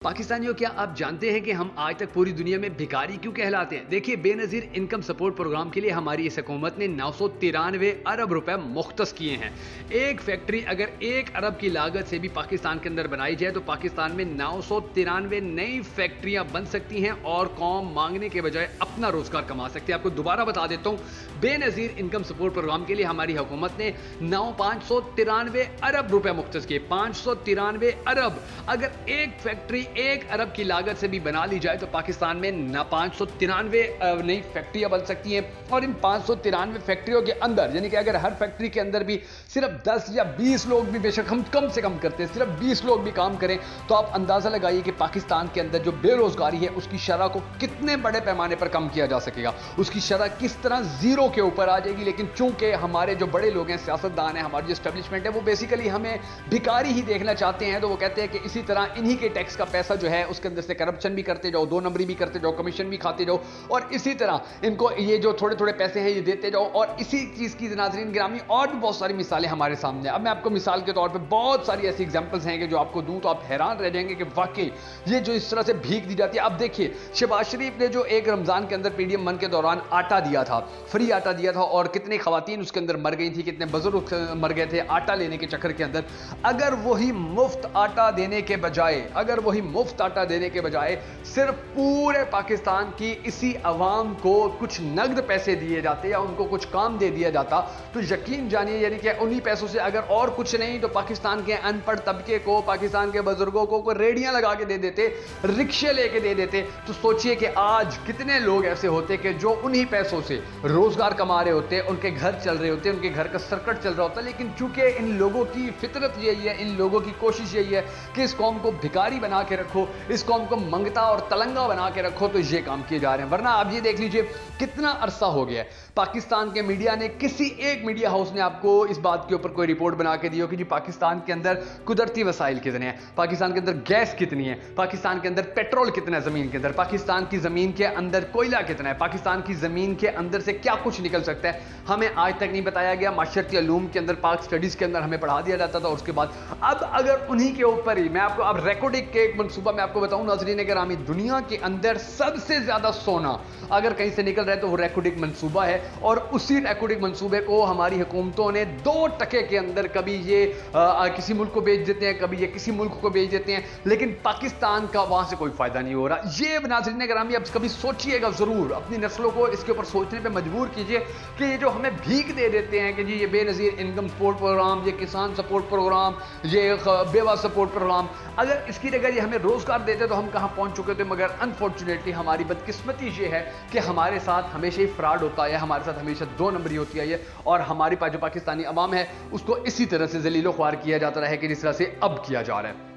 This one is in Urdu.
پاکستانیوں، کیا آپ جانتے ہیں کہ ہم آج تک پوری دنیا میں بھکاری کیوں کہلاتے ہیں؟ دیکھیے، بے نظیر انکم سپورٹ پروگرام کے لیے ہماری اس حکومت نے 993 ارب روپے مختص کیے ہیں۔ ایک فیکٹری اگر 1 ارب کی لاگت سے بھی پاکستان کے اندر بنائی جائے تو پاکستان میں 993 نئی فیکٹریاں بن سکتی ہیں اور قوم مانگنے کے بجائے اپنا روزگار کما سکتی ہے۔ آپ کو دوبارہ بتا دیتا ہوں، بے نظیر انکم سپورٹ پروگرام کے لیے ہماری حکومت نے 593 ارب روپے مختص کیے۔ 593 ارب اگر ایک فیکٹری 1 ارب کی لاگت سے بھی بنا لی جائے تو پاکستان میں 593 نئی فیکٹریاں بن سکتی ہیں، اور ان 593 فیکٹریوں کے اندر، یعنی کہ اگر ہر فیکٹری کے اندر بھی صرف 10 یا 20 لوگ بھی، بے شک ہم کم سے کم کرتے ہیں، صرف 20 لوگ بھی کام کریں تو آپ اندازہ لگائیے کہ پاکستان کے اندر جو بے روزگاری ہے اس کی شرح کو کتنے بڑے پیمانے پر کم کیا جا سکے گا، اس کی شرح کس طرح زیرو کے اوپر آ جائے گی۔ لیکن چونکہ ہمارے جو بڑے لوگ ہیں، سیاستدان ہیں، ہماری جو اسٹیبلشمنٹ ہے، وہ بیسیکلی ہمیں بھکاری ہی دیکھنا چاہتے ہیں، تو وہ کہتے ہیں کہ اسی طرح انہی کے ٹیکس کا پیسہ جو ہے اس کے اندر سے کرپشن بھی کرتے جاؤ، 2 نمبری بھی کرتے جاؤ، کمیشن بھی کھاتے جاؤ، اور اسی طرح ان کو یہ جو تھوڑے تھوڑے پیسے ہیں یہ دیتے جاؤ، اور اسی چیز کی ناظرین گرامی اور بھی بہت ساری مثالیں ہمارے سامنے ہیں۔ اب میں آپ کو مثال کے طور پہ بہت ساری ایسی ایگزامپلز ہیں کہ جو آپ کو دوں تو آپ حیران رہ جائیں گے کہ واقعی یہ جو اس طرح سے بھیک دی جاتی ہے۔ اب دیکھیے، شہباز شریف نے جو ایک رمضان کے اندر PDM 1 کے دوران آٹا دیا تھا، فری آٹا دیا تھا، اور کتنی خواتین اس کے اندر مر گئی تھی، کتنے بزرگ مر گئے تھے آٹا لینے کے چکر کے اندر۔ اگر وہی مفت آٹا دینے کے بجائے صرف پورے پاکستان کی اسی عوام کو کچھ نقد پیسے دیے جاتے یا ان کو کچھ کام دے دیا جاتا تو یقین جانیے، یعنی کہ انہی پیسوں سے اگر اور کچھ نہیں تو پاکستان کے ان پڑھ طبقے کو، پاکستان کے بزرگوں کو ریڑیاں لگا کے دے دیتے، رکشے لے کے دے دیتے، تو سوچئے کہ آج کتنے لوگ ایسے ہوتے کہ جو انہی پیسوں سے روزگار کما رہے ہوتے، ان کے گھر چل رہے ہوتے، ان کے گھر کا سرکٹ چل رہا ہوتا۔ لیکن چونکہ ان لوگوں کی فطرت یہی ہے، ان لوگوں کی کوشش یہی ہے کہ اس قوم کو بھکاری بنا کے رکھو، اس قوم کو منگتا اور تلنگا بنا کے رکھو، تو یہ کام کیے جا رہے ہیں۔ ورنہ آپ یہ دیکھ لیجئے کتنا عرصہ ہو گیا ہے پاکستان کے میڈیا نے، کسی ایک میڈیا ہاؤس نے آپ کو اس بات کے اوپر کوئی رپورٹ بنا کے دی ہو کہ جی پاکستان کے اندر قدرتی وسائل کتنے ہیں، پاکستان کے اندر گیس کتنی ہے، پاکستان کے اندر پیٹرول کتنا ہے، زمین کے اندر پاکستان کی زمین کے اندر کوئلہ کتنا ہے، پاکستان کی زمین کے اندر سے کیا کچھ نکل سکتا ہے، ہمیں آج تک نہیں بتایا گیا۔ معاشرتی علوم کے اندر، پاک سٹڈیز کے اندر ہمیں پڑھا دیا جاتا تھا، اور اس کے بعد اب اگر انہی کے اوپر ہی میں آپ کو اب ریکارڈنگ کے ایک منصوبہ میں آپ کو بتاؤں ناظرین گرامی، دنیا کے اندر سب سے زیادہ سونا اگر کہیں سے نکل رہا ہے تو وہ ریکارڈنگ منصوبہ ہے، اور اسی ریکارڈنگ منصوبے کو ہماری حکومتوں نے 2 ٹکے کے اندر کبھی یہ کسی ملک کو بیچ دیتے ہیں، کبھی یہ کسی ملک کو بیچ دیتے ہیں، لیکن پاکستان کا وہاں سے کوئی فائدہ نہیں ہو رہا۔ یہ ناظرین گرامی اب کبھی سوچئے گا ضرور، اپنی نسلوں کو اس کے اوپر سوچنے پہ مجبور کیجئے کہ یہ جو ہمیں بھیک دے دیتے ہیں کہ جی یہ بے نظیر انکم سپورٹ پروگرام، یہ کسان سپورٹ پروگرام، یہ بیوہ سپورٹ پروگرام، اگر اس کی جگہ یہ ہمیں روزگار دیتے تو ہم کہاں پہنچ چکے تھے۔ مگر انفارچونیٹلی ہماری بدقسمتی یہ ہے کہ ہمارے ساتھ ہمیشہ ہی فراڈ ہوتا ہے، ہمارے ساتھ ہمیشہ 2 نمبری ہوتی ہے، اور ہماری جو پاکستانی عوام ہے اس کو اسی طرح سے ذلیل و خوار کیا جاتا رہے کہ جس طرح سے اب کیا جا رہا ہے۔